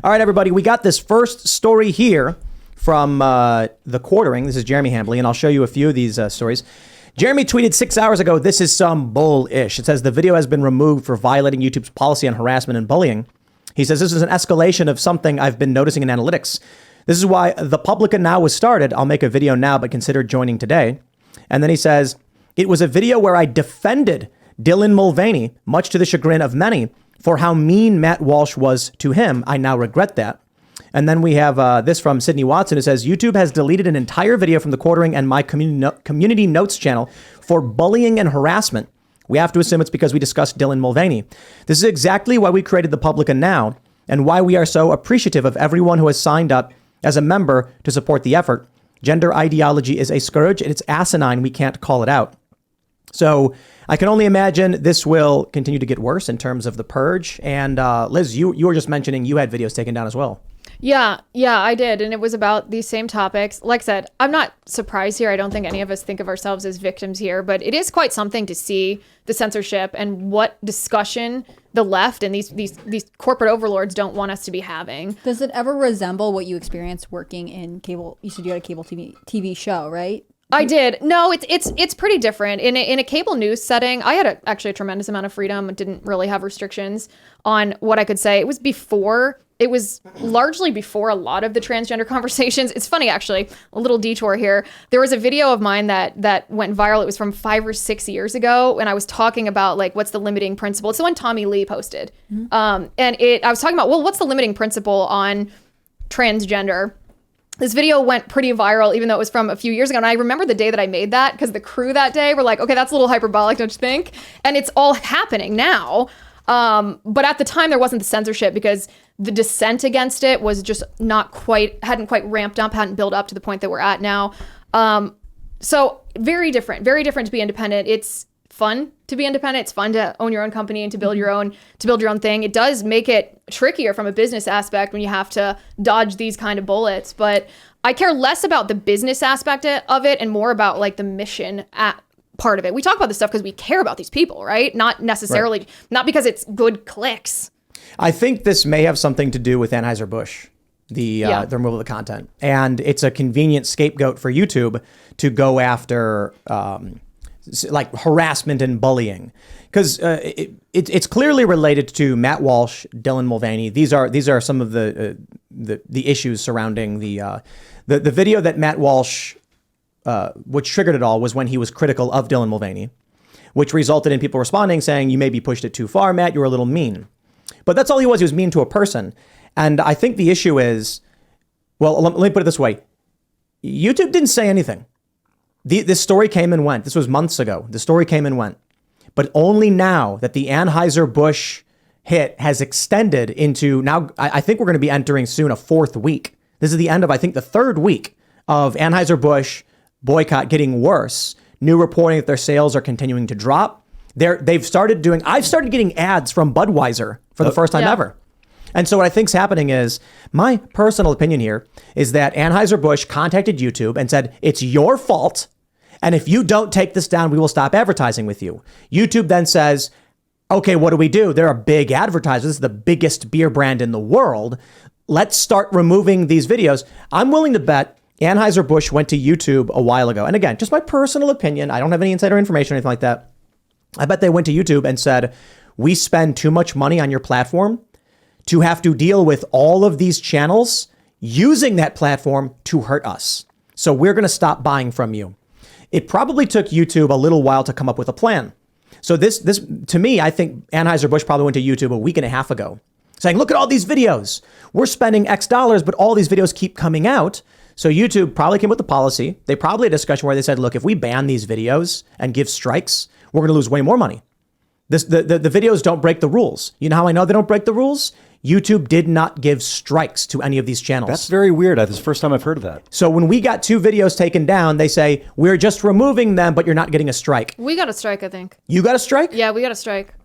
All right, everybody, we got this first story here from The Quartering. This is Jeremy Hambley, and I'll show you a few of these stories. Jeremy tweeted 6 hours ago, "This is some bull-ish." It says the video has been removed for violating YouTube's policy on harassment and bullying. He says this is an escalation of something I've been noticing in analytics. This is why the Publica Now was started. I'll make a video now, but consider joining today. And then he says, it was a video where I defended Dylan Mulvaney, much to the chagrin of many, for how mean Matt Walsh was to him. I now regret that. And then we have this from Sydney Watson. It says, YouTube has deleted an entire video from The Quartering and my community notes channel for bullying and harassment. We have to assume it's because we discussed Dylan Mulvaney. This is exactly why we created the Publica Now and why we are so appreciative of everyone who has signed up as a member to support the effort. Gender ideology is a scourge and it's asinine. We can't call it out. So I can only imagine this will continue to get worse in terms of the purge. And Liz, you were just mentioning you had videos taken down as well. Yeah, I did. And it was about these same topics. Like I said, I'm not surprised here. I don't think any of us think of ourselves as victims here, but it is quite something to see the censorship and what discussion the left and these corporate overlords don't want us to be having. Does it ever resemble what you experienced working in cable? You said you had a cable TV show, right? I did. No, it's pretty different. In a cable news setting, I had actually a tremendous amount of freedom and didn't really have restrictions on what I could say. It was largely before a lot of the transgender conversations. It's funny, actually, a little detour here. There was a video of mine that went viral. It was from 5 or 6 years ago. And I was talking about like, what's the limiting principle? It's the one Tommy Lee posted. Mm-hmm. I was talking about, well, what's the limiting principle on transgender? This video went pretty viral, even though it was from a few years ago. And I remember the day that I made that because the crew that day were like, okay, that's a little hyperbolic, don't you think? And it's all happening now. But at the time there wasn't the censorship because the dissent against it was just hadn't quite ramped up, hadn't built up to the point that we're at now. So very different to be independent. It's fun to be independent. It's fun to own your own company and to build your own thing. It does make it trickier from a business aspect when you have to dodge these kind of bullets, but I care less about the business aspect of it and more about like the mission part of it. We talk about this stuff because we care about these people, right? Not necessarily, right. Not because it's good clicks. I think this may have something to do with Anheuser-Busch, the removal of the content. And it's a convenient scapegoat for YouTube to go after like harassment and bullying. Because it's clearly related to Matt Walsh, Dylan Mulvaney. These are some of the issues surrounding the video that Matt Walsh, which triggered it all, was when he was critical of Dylan Mulvaney, which resulted in people responding saying, you maybe pushed it too far, Matt, you were a little mean. But that's all he was. He was mean to a person. And I think the issue is, well, let me put it this way. YouTube didn't say anything. This story came and went. This was months ago. The story came and went. But only now that the Anheuser-Busch hit has extended into now, I think we're going to be entering soon a fourth week. This is the end of, I think, the third week of Anheuser-Busch boycott getting worse. New reporting that their sales are continuing to drop. I've started getting ads from Budweiser for the first time ever. And so what I think's happening is, my personal opinion here is that Anheuser-Busch contacted YouTube and said, it's your fault. And if you don't take this down, we will stop advertising with you. YouTube then says, okay, what do? They're a big advertiser. This is the biggest beer brand in the world. Let's start removing these videos. I'm willing to bet Anheuser-Busch went to YouTube a while ago. And again, just my personal opinion. I don't have any insider information or anything like that. I bet they went to YouTube and said, we spend too much money on your platform to have to deal with all of these channels using that platform to hurt us. So we're going to stop buying from you. It probably took YouTube a little while to come up with a plan. So this to me, I think Anheuser-Busch probably went to YouTube a week and a half ago saying, look at all these videos. We're spending X dollars, but all these videos keep coming out. So YouTube probably came with the policy. They probably had a discussion where they said, look, if we ban these videos and give strikes, we're going to lose way more money. The videos don't break the rules. You know how I know they don't break the rules? YouTube did not give strikes to any of these channels. That's very weird. That's the first time I've heard of that. So when we got 2 videos taken down, they say, we're just removing them, but you're not getting a strike. We got a strike, I think. You got a strike? Yeah, we got a strike.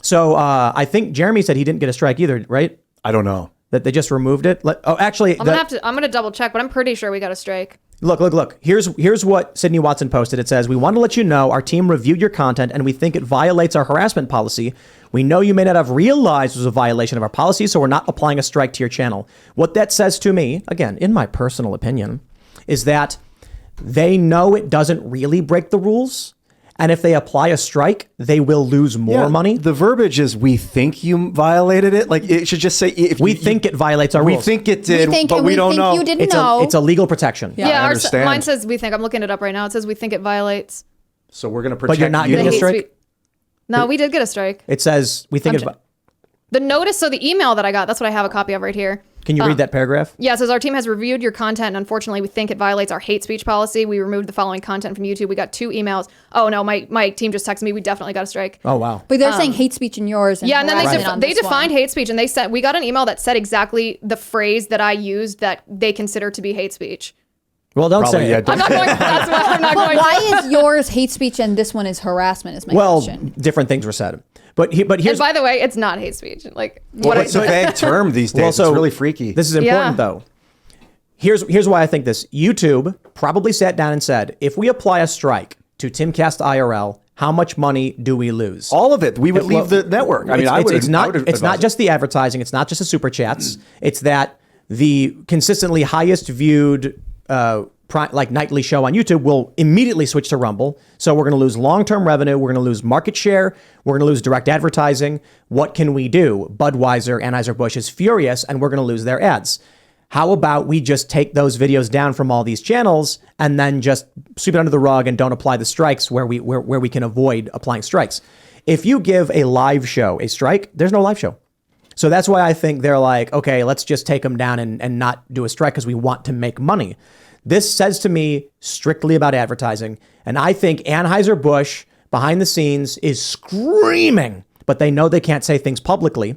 So I think Jeremy said he didn't get a strike either, right? I don't know. That they just removed it? I'm gonna double check, but I'm pretty sure we got a strike. Look. Here's what Sydney Watson posted. It says, "We want to let you know our team reviewed your content and we think it violates our harassment policy. We know you may not have realized it was a violation of our policy, so we're not applying a strike to your channel." What that says to me, again, in my personal opinion, is that they know it doesn't really break the rules. And if they apply a strike, they will lose more money. The verbiage is, we think you violated it. Like, it should just say, if we think it violates our rules. We think it did, but we don't think know. You didn't know. It's a legal protection. Yeah, I understand. mine says we think. I'm looking it up right now. It says we think it violates. So we're going to protect But you're not you. getting a strike? No, we did get a strike. It says we think The notice, so the email that I got, that's what I have a copy of right here. Can you read that paragraph? Yeah, it says our team has reviewed your content and unfortunately we think it violates our hate speech policy. We removed the following content from YouTube. We got 2 emails. Oh no, my team just texted me. We definitely got a strike. Oh wow. But they're saying hate speech in yours. And yeah, and then they defined hate. hate speech, and they said we got an email that said exactly the phrase that I used that they consider to be hate speech. Well, don't say it. I'm not going. That's what I'm not But going. why is yours hate speech and this one is harassment? Is my question. Different things were said. But here's. And by the way, it's not hate speech. Like It's a vague term these days. It's really freaky. This is important though. Here's why I think this. YouTube probably sat down and said, if we apply a strike to Timcast IRL, how much money do we lose? All of it. We would leave the network. I mean, it's not just the advertising. It's not just the super chats. It's that the consistently highest viewed nightly show on YouTube will immediately switch to Rumble. So we're going to lose long-term revenue. We're going to lose market share. We're going to lose direct advertising. What can we do? Budweiser, Anheuser-Busch is furious, and we're going to lose their ads. How about we just take those videos down from all these channels and then just sweep it under the rug and don't apply the strikes where we can avoid applying strikes? If you give a live show a strike, there's no live show. So that's why I think they're like, okay, let's just take them down and not do a strike because we want to make money. This says to me strictly about advertising. And I think Anheuser-Busch behind the scenes is screaming, but they know they can't say things publicly.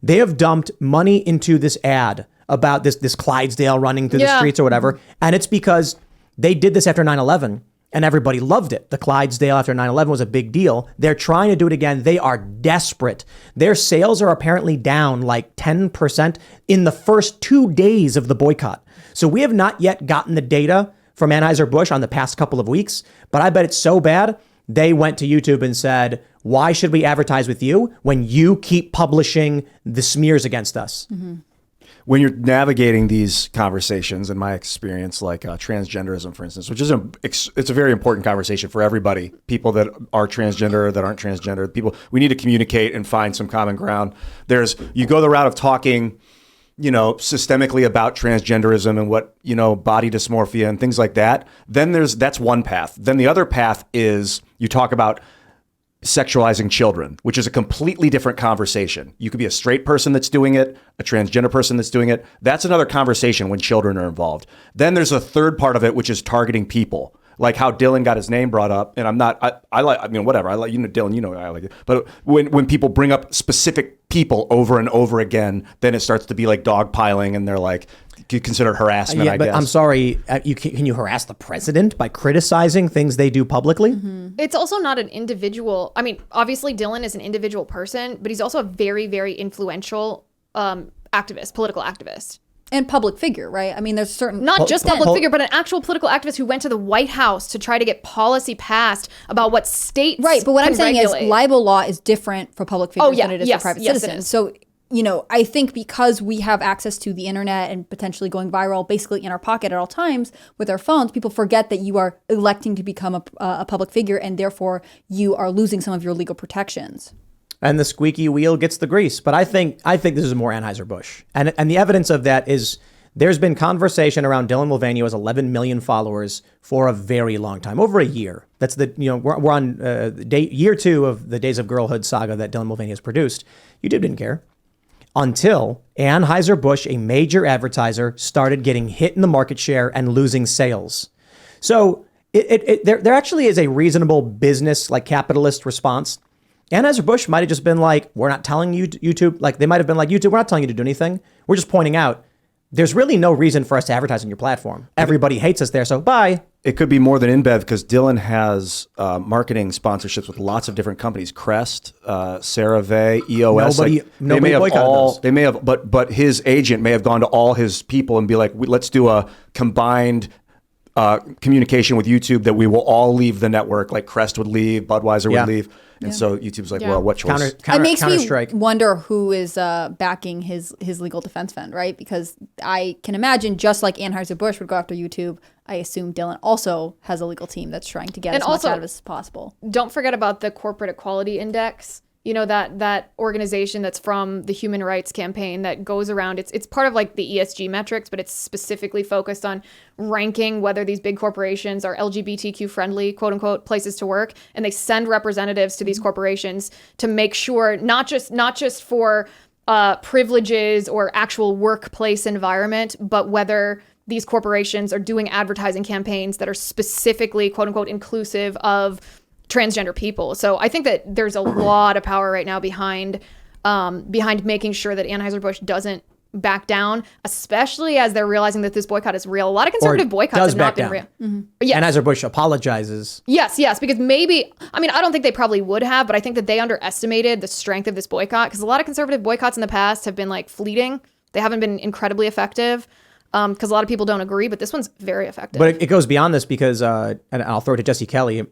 They have dumped money into this ad about this Clydesdale running through the streets or whatever. And it's because they did this after 9/11 and everybody loved it. The Clydesdale after 9/11 was a big deal. They're trying to do it again. They are desperate. Their sales are apparently down like 10% in the first 2 days of the boycott. So we have not yet gotten the data from Anheuser-Busch on the past couple of weeks, but I bet it's so bad they went to YouTube and said, why should we advertise with you when you keep publishing the smears against us? Mm-hmm. When you're navigating these conversations, in my experience, like transgenderism, for instance, which is it's a very important conversation for everybody, people that are transgender, that aren't transgender, people, we need to communicate and find some common ground. You go the route of talking, systemically about transgenderism and what, body dysmorphia and things like that. Then that's one path. Then the other path is you talk about sexualizing children, which is a completely different conversation. You could be a straight person that's doing it, a transgender person that's doing it. That's another conversation when children are involved. Then there's a third part of it, which is targeting people, like how Dylan got his name brought up. And whatever. I like, Dylan, I like it. But when people bring up specific people over and over again, then it starts to be like dogpiling, and they're like, you consider it harassment, I guess. I'm sorry, can you harass the president by criticizing things they do publicly? Mm-hmm. It's also not an individual. I mean, obviously Dylan is an individual person, but he's also a very, very influential activist, political activist. And public figure, right? I mean, there's certain... Not just public figure, but an actual political activist who went to the White House to try to get policy passed about what states Right, but what I'm saying regulate. is libel law is different for public figures than it is for private citizens. So, I think because we have access to the internet and potentially going viral basically in our pocket at all times with our phones, people forget that you are electing to become a public figure, and therefore you are losing some of your legal protections. And the squeaky wheel gets the grease. But I think this is more Anheuser-Busch. And the evidence of that is there's been conversation around Dylan Mulvaney, who has 11 million followers for a very long time, over a year. That's we're on year 2 of the Days of Girlhood saga that Dylan Mulvaney has produced. YouTube didn't care until Anheuser-Busch, a major advertiser, started getting hit in the market share and losing sales. So there actually is a reasonable business, like capitalist response. Anheuser-Busch might have just been like, we're not telling you, YouTube, like they might have been like, YouTube, we're not telling you to do anything. We're just pointing out there's really no reason for us to advertise on your platform. Everybody hates us there, so bye. It could be more than InBev because Dylan has marketing sponsorships with lots of different companies: Crest, CeraVe, EOS. Nobody boycotted those. They may have, but his agent may have gone to all his people and be like, let's do a combined communication with YouTube that we will all leave the network, like Crest would leave, Budweiser would leave. And so YouTube's like, well, what choice? It makes me wonder who is backing his legal defense fund, right? Because I can imagine, just like Anheuser-Busch would go after YouTube, I assume Dylan also has a legal team that's trying to get as much out of it as possible. Don't forget about the Corporate Equality Index. You know, that organization that's from the Human Rights Campaign that goes around. It's part of like the ESG metrics, but it's specifically focused on ranking whether these big corporations are LGBTQ friendly, quote unquote, places to work. And they send representatives to these corporations to make sure not just for privileges or actual workplace environment, but whether these corporations are doing advertising campaigns that are specifically, quote unquote, inclusive of transgender people. So I think that there's a lot of power right now behind making sure that Anheuser-Busch doesn't back down, especially as they're realizing that this boycott is real. A lot of conservative boycotts have not been real. Mm-hmm. Yes. Anheuser-Busch apologizes. Yes, because maybe, I don't think they probably would have, but I think that they underestimated the strength of this boycott, because a lot of conservative boycotts in the past have been like fleeting. They haven't been incredibly effective. Because a lot of people don't agree, but this one's very effective. But it goes beyond this because, and I'll throw it to Jesse Kelly.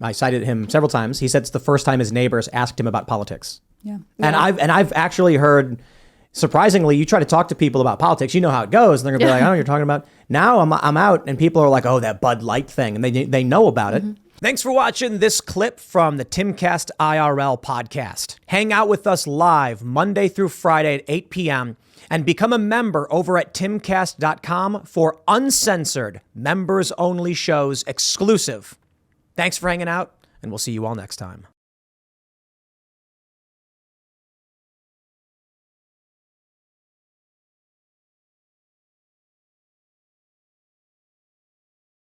I cited him several times. He said it's the first time his neighbors asked him about politics. Yeah. And I've actually heard, surprisingly, you try to talk to people about politics, you know how it goes, and they're gonna be like, "Oh, you're talking about." Now I'm out, and people are like, "Oh, that Bud Light thing," and they know about it. Thanks for watching this clip from the Timcast IRL podcast. Hang out with us live Monday through Friday at 8 p.m. and become a member over at timcast.com for uncensored, members-only shows exclusive. Thanks for hanging out, and we'll see you all next time.